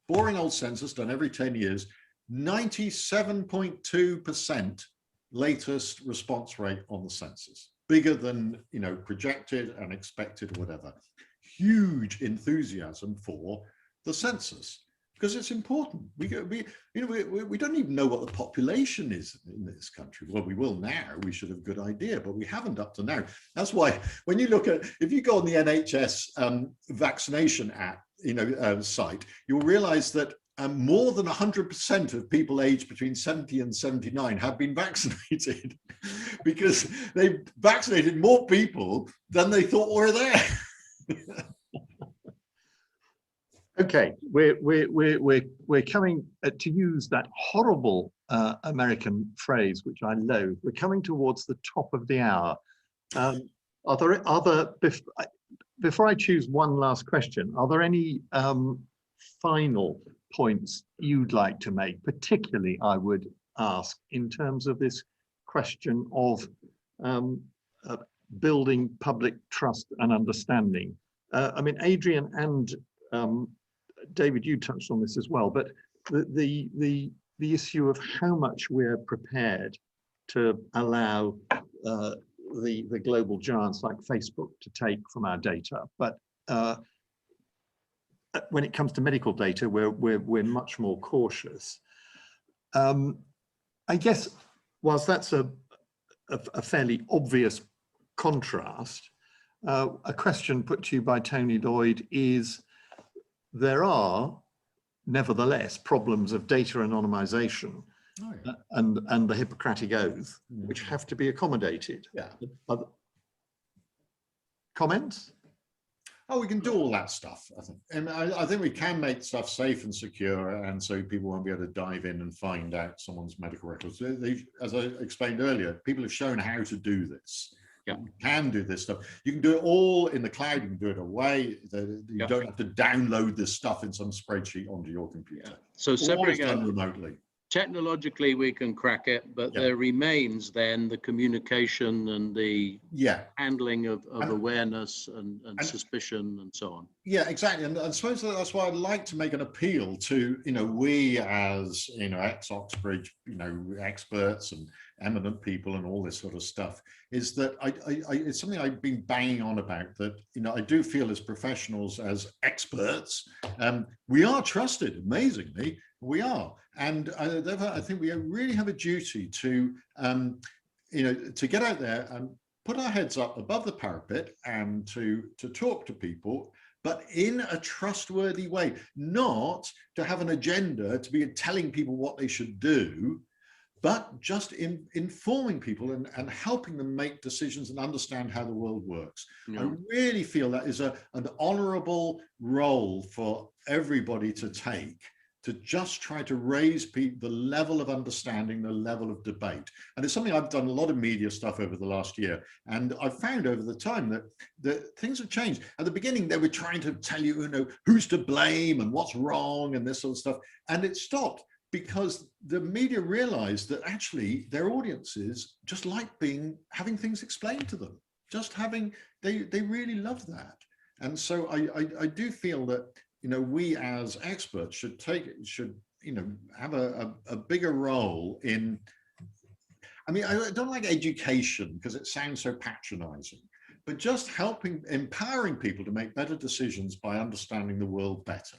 boring old census done every 10 years, 97.2% latest response rate on the census, bigger than projected and expected, whatever. Huge enthusiasm for the census because it's important. We don't even know what the population is in this country. Well, we will now. We should have a good idea, but we haven't up to now. That's why when you look at, if you go on the NHS vaccination app, site, you'll realize that more than 100% of people aged between 70 and 79 have been vaccinated because they've vaccinated more people than they thought were there. Okay, we're coming to use that horrible American phrase, which I loathe. We're coming towards the top of the hour. Are there other, before I choose one last question, are there any final points you'd like to make? Particularly, I would ask in terms of this question of building public trust and understanding. I mean, Adrian and David, you touched on this as well, but the issue of how much we're prepared to allow the global giants like Facebook to take from our data, but when it comes to medical data, we're much more cautious. I guess, whilst that's a fairly obvious contrast, a question put to you by Tony Lloyd is, there are nevertheless problems of data anonymization and the Hippocratic Oath, which have to be accommodated. Yeah. Comments? Oh, we can do all that stuff, I think. And I think we can make stuff safe and secure, and so people won't be able to dive in and find out someone's medical records. As I explained earlier, people have shown how to do this. Yeah. You can do this stuff. You can do it all in the cloud. You can do it away. You don't have to download this stuff in some spreadsheet onto your computer. Yeah. So separating done remotely. Technologically, we can crack it, but there remains then the communication and the handling of awareness and suspicion and so on. Yeah, exactly. And I suppose that's why I'd like to make an appeal to, we as, ex-Oxbridge, experts and eminent people and all this sort of stuff, is that it's something I've been banging on about, that, I do feel as professionals, as experts, we are trusted, amazingly, we are. And therefore, I think we really have a duty to, to get out there and put our heads up above the parapet and to talk to people, but in a trustworthy way, not to have an agenda to be telling people what they should do, but just informing people and helping them make decisions and understand how the world works. Yeah. I really feel that is an honorable role for everybody to take, to just try to raise the level of understanding, the level of debate. And it's something I've done a lot of media stuff over the last year. And I've found over the time that things have changed. At the beginning, they were trying to tell you, who's to blame and what's wrong and this sort of stuff. And it stopped because the media realized that actually their audiences just like having things explained to them. They really love that. And so I do feel that, we as experts should have a bigger role in, I don't like education because it sounds so patronizing, but just empowering people to make better decisions by understanding the world better.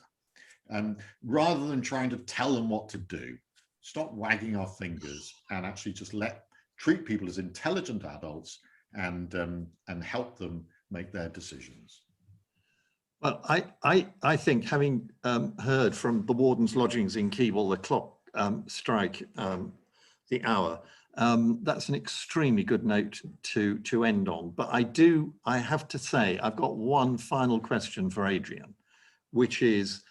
Rather than trying to tell them what to do, stop wagging our fingers and actually just treat people as intelligent adults and help them make their decisions. Well, I think, having heard from the warden's lodgings in Keble, the clock strike the hour, that's an extremely good note to end on. But I have to say, I've got one final question for Adrian, which is,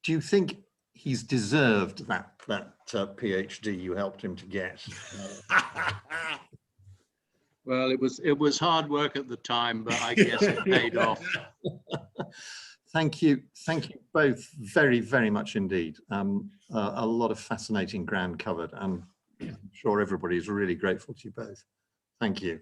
do you think he's deserved that PhD you helped him to get? Well, it was hard work at the time, but I guess it paid off. Thank you both very, very much indeed. A lot of fascinating ground covered, and I'm sure everybody is really grateful to you both. Thank you.